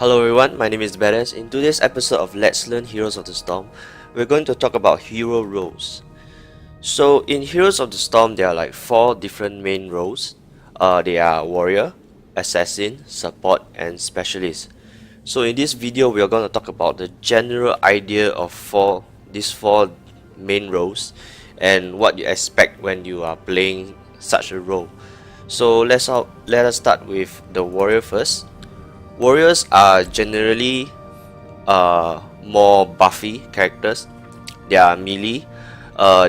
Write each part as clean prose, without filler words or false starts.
Hello everyone, my name is Badass. In today's episode of Let's Learn Heroes of the Storm, we're going to talk about hero roles. So in Heroes of the Storm, there are like 4 different main roles. They are Warrior, Assassin, Support, and Specialist. So in this video, we are going to talk about the general idea of these four main roles and what you expect when you are playing such a role. So let us start with the Warrior first. Warriors are generally more buffy characters. They are melee.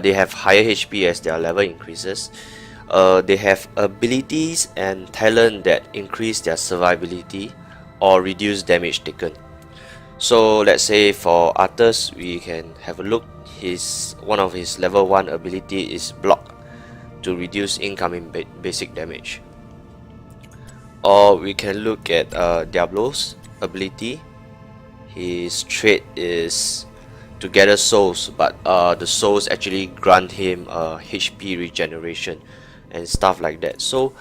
They have higher HP as their level increases. They have abilities and talent that increase their survivability or reduce damage taken. So let's say for Arthas, we can have a look. One of his level 1 ability is block to reduce incoming basic damage. Or we can look at Diablo's ability. His trait is to gather souls, but the souls actually grant him HP regeneration and stuff like that. So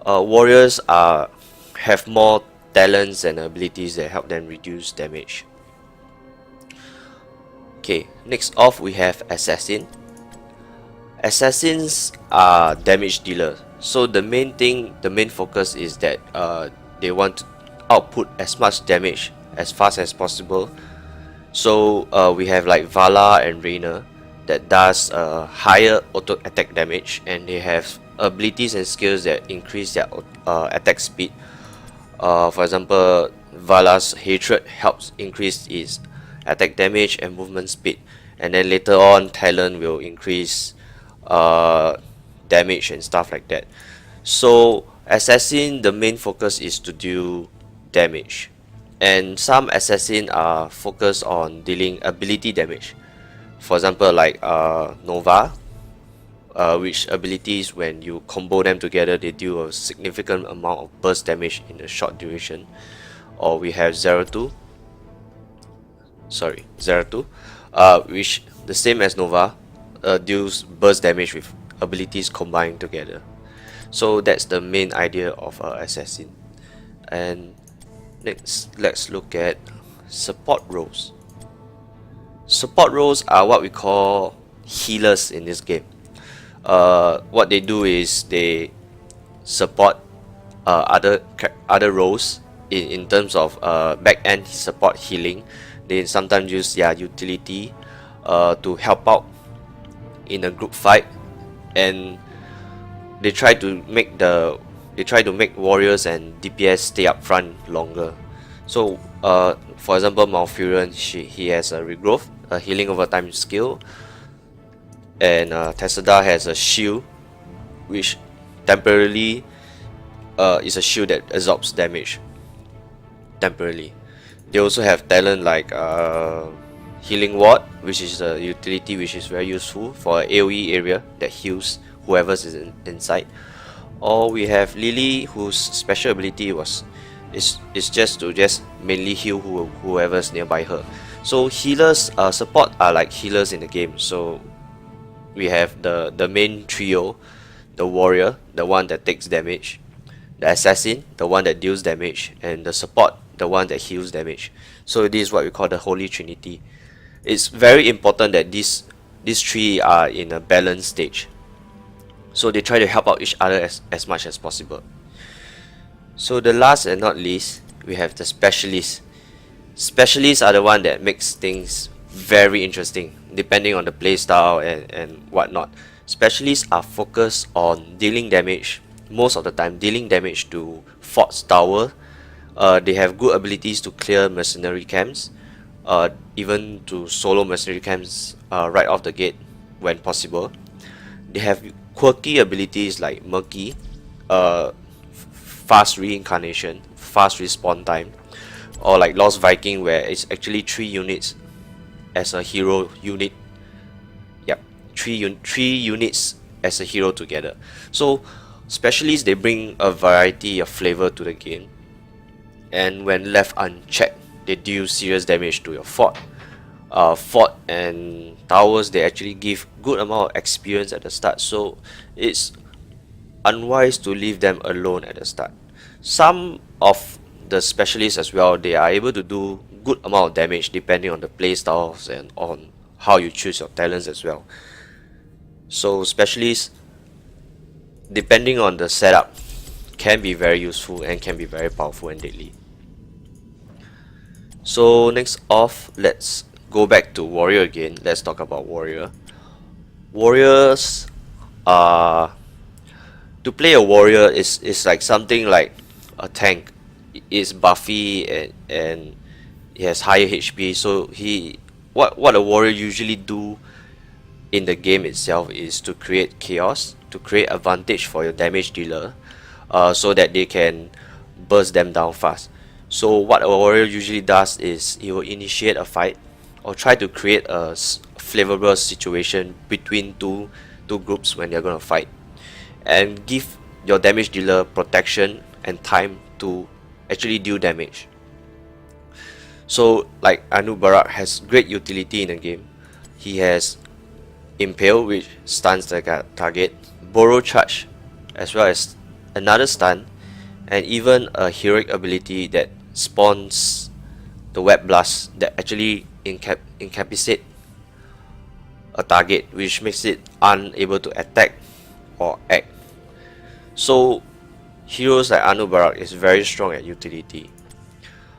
warriors have more talents and abilities that help them reduce damage. Okay, next off we have Assassin. Assassins are damage dealers. So the main focus is that they want to output as much damage as fast as possible. So we have like Vala and Reina that does higher auto attack damage, and they have abilities and skills that increase their attack speed. For example, Vala's hatred helps increase its attack damage and movement speed, and then later on Talon will increase damage and stuff like that. So assassin, the main focus is to do damage, and some assassin are focused on dealing ability damage. For example, like Nova, which abilities when you combo them together they deal a significant amount of burst damage in a short duration. Or we have Zeratul, which the same as Nova, deals burst damage with abilities combined together. So that's the main idea of assassin. And next, let's look at support roles. Support roles are what we call healers in this game. What they do is they support other roles in terms of back end support healing. They sometimes use their utility to help out in a group fight, and they try to make warriors and DPS stay up front longer. So for example, Malfurion, he has a regrowth, a healing over time skill, and Tessada has a shield, which temporarily is a shield that absorbs damage temporarily. They also have talent like Healing Ward, which is a utility which is very useful for an AoE area that heals whoever's inside. Or we have Lily, whose special ability is just to mainly heal whoever's nearby her. So healers, support are like healers in the game. So we have the main trio: the warrior, the one that takes damage; the assassin, the one that deals damage; and the support, the one that heals damage. So this is what we call the Holy Trinity. It's very important that these three are in a balanced stage, so they try to help out each other as much as possible. So the last and not least, we have the specialists. Specialists are the one that makes things very interesting depending on the playstyle and whatnot. Specialists are focused on dealing damage, most of the time dealing damage to forts tower. They have good abilities to clear mercenary camps, even to solo mercenary camps right off the gate when possible. They have quirky abilities like Murky, fast reincarnation, fast respawn time, or like Lost Viking, where it's actually 3 units as a hero unit. Yep, 3 units as a hero together. So specialists, they bring a variety of flavor to the game, and when left unchecked, they deal serious damage to your fort. Fort and towers, they actually give good amount of experience at the start, so it's unwise to leave them alone at the start. Some of the specialists as well, they are able to do good amount of damage depending on the play styles and on how you choose your talents as well. So specialists, depending on the setup, can be very useful and can be very powerful and deadly. So next off, let's go back to warrior again. Let's talk about warrior. Warriors are, to play a warrior is like something like a tank. It's buffy and he has higher HP. So what a warrior usually do in the game itself is to create chaos, to create advantage for your damage dealer, so that they can burst them down fast. So what a warrior usually does is he will initiate a fight or try to create a favorable situation between two groups when they're gonna fight, and give your damage dealer protection and time to actually deal damage. So like Anu Barak has great utility in the game. He has Impale, which stuns the target, Borrow Charge, as well as another stun, and even a heroic ability that spawns the Web Blast that actually incapacitate a target, which makes it unable to attack or act. So heroes like Anu Barak is very strong at utility.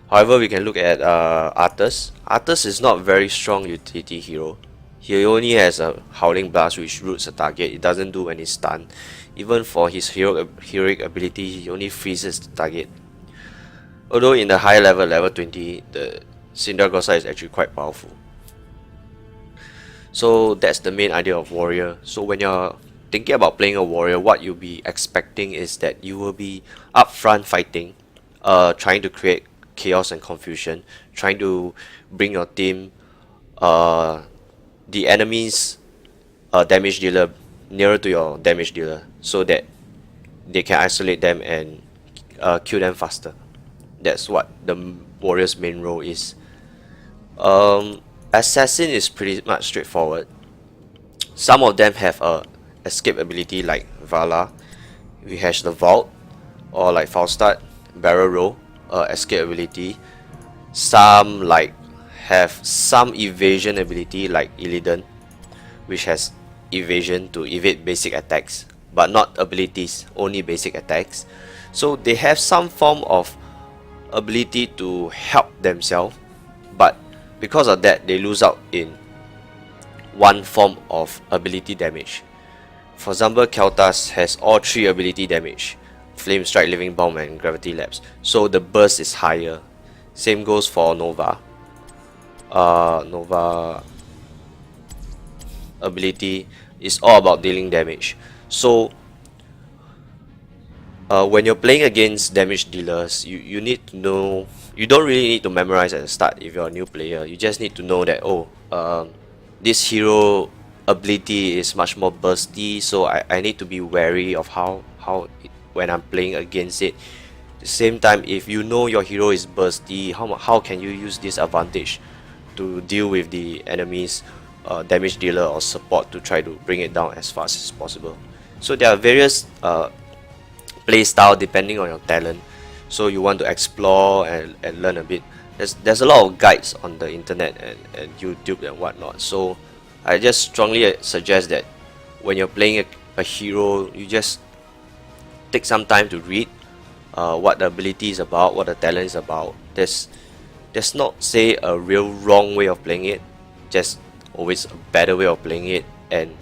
However, we can look at Arthas. Arthas is not very strong utility hero. He only has a Howling Blast which roots a target. It doesn't do any stun. Even for his heroic ability, he only freezes the target. Although in the higher level, level 20, the Sindragosa is actually quite powerful. So that's the main idea of warrior. So when you're thinking about playing a warrior, what you'll be expecting is that you will be upfront fighting, trying to create chaos and confusion, trying to bring your team, the enemy's damage dealer nearer to your damage dealer, so that they can isolate them and kill them faster. That's what the warrior's main role is. Assassin is pretty much straightforward. Some of them have a escape ability like Vala. We have the Vault, or like Falstad, Barrel Roll, escape ability. Some like have some evasion ability like Illidan, which has evasion to evade basic attacks, but not abilities, only basic attacks. So they have some form of ability to help themselves, but because of that they lose out in one form of ability damage. For example, Keltas has all three ability damage: Flame Strike, Living Bomb, and Gravity Lapse. So the burst is higher. Same goes for Nova. Nova ability is all about dealing damage. So when you're playing against damage dealers, you need to know, you don't really need to memorize at the start if you're a new player. You just need to know that, oh, this hero ability is much more bursty, so I need to be wary of when I'm playing against it. At the same time, if you know your hero is bursty, how can you use this advantage to deal with the enemy's damage dealer or support to try to bring it down as fast as possible. So there are various play style depending on your talent, so you want to explore and learn a bit. There's a lot of guides on the internet and YouTube and whatnot, so I just strongly suggest that when you're playing a hero, you just take some time to read what the ability is about, what the talent is about. There's not, say, a real wrong way of playing it, just always a better way of playing it, and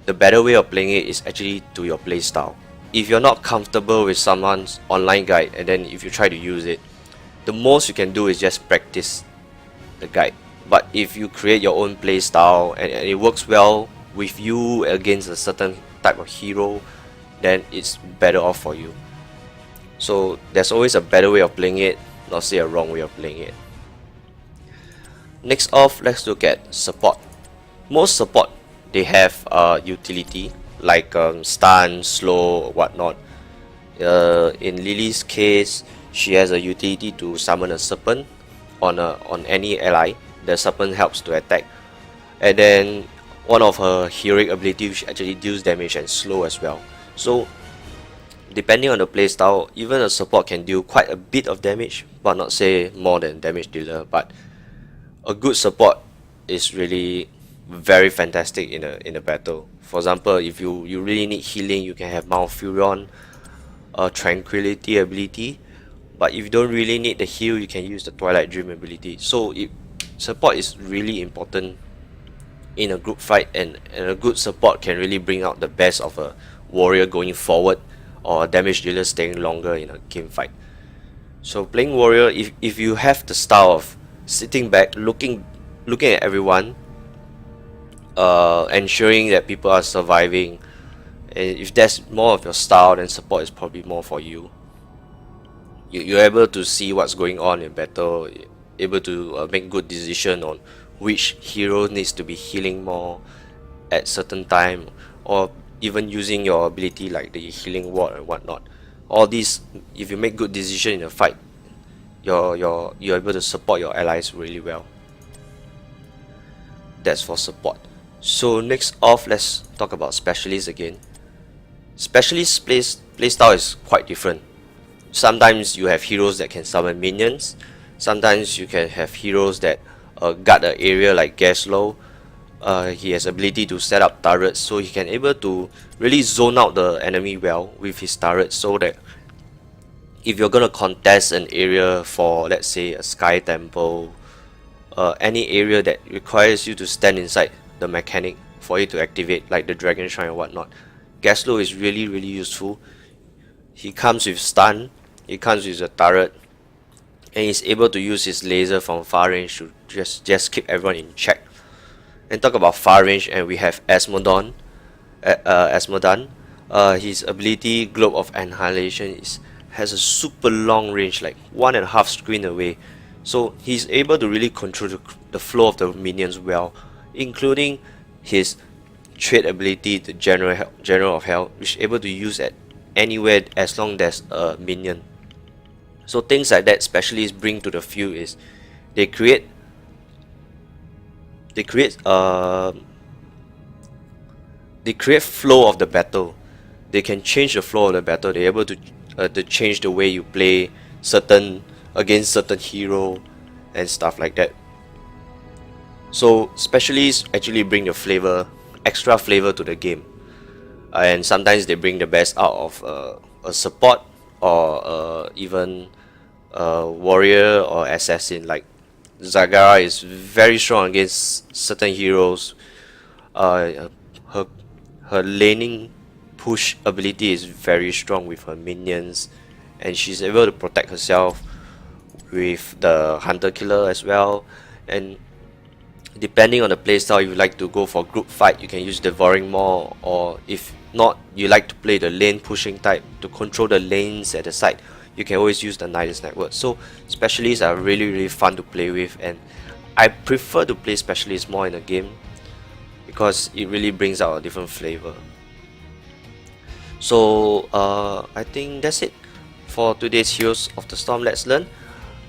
the better way of playing it is actually to your play style. If you're not comfortable with someone's online guide and then if you try to use it, the most you can do is just practice the guide. But if you create your own play style and it works well with you against a certain type of hero, then it's better off for you. So there's always a better way of playing it, not say a wrong way of playing it. Next off, let's look at support. Most support, they have utility like stun, slow, whatnot. In Lily's case, she has a utility to summon a serpent on any ally. The serpent helps to attack, and then one of her heroic abilities actually deals damage and slow as well. So Depending on the playstyle, even a support can deal quite a bit of damage, but not say more than damage dealer. But a good support is really very fantastic in a battle. For example, if you really need healing, you can have Mount Furion, a Tranquility ability. But if you don't really need the heal, you can use the Twilight Dream ability. So support is really important in a group fight, and a good support can really bring out the best of a warrior going forward, or a damage dealer staying longer in a game fight. So playing warrior, if you have the style of sitting back, looking at everyone, ensuring that people are surviving, and if that's more of your style, then support is probably more for you. You're able to see what's going on in battle, able to make good decision on which hero needs to be healing more at certain time, or even using your ability like the healing ward and whatnot. All these, if you make good decision in a fight, you're able to support your allies really well. That's for support. So next off, let's talk about specialists again. Specialist playstyle is quite different. Sometimes you have heroes that can summon minions. Sometimes you can have heroes that guard an area like Gaslow. He has ability to set up turrets, so he can able to really zone out the enemy well with his turrets, so that if you're gonna contest an area for, let's say, a Sky Temple, any area that requires you to stand inside the mechanic for it to activate, like the Dragon Shrine and whatnot, Gaslow is really useful. He comes with stun, he comes with a turret, and he's able to use his laser from far range to just keep everyone in check. And talk about far range, and we have Asmodon. His ability Globe of Annihilation has a super long range, like 1.5 screen away. So he's able to really control the flow of the minions well, including his trait ability, the General of Hell, which is able to use at anywhere as long as a minion. So things like that specialists bring to the field is they create flow of the battle. They can change the flow of the battle. They're able to change the way you play against certain hero and stuff like that. So specialists actually bring the extra flavor to the game, and sometimes they bring the best out of a support, or even a warrior or assassin. Like Zagara is very strong against certain heroes. Her laning push ability is very strong with her minions, and she's able to protect herself with the Hunter Killer as well. And depending on the playstyle, if you like to go for group fight, you can use Devouring Maw, or if not, you like to play the lane pushing type to control the lanes at the side, you can always use the Nidus Network. So specialists are really fun to play with, and I prefer to play specialists more in a game because it really brings out a different flavor. So I think that's it for today's Heroes of the Storm Let's Learn.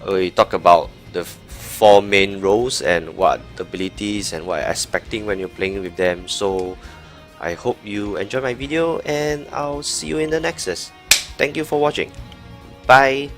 We talk about the 4 main roles and what abilities and what I'm expecting when you're playing with them. So I hope you enjoy my video, and I'll see you in the nexus. Thank you for watching. Bye.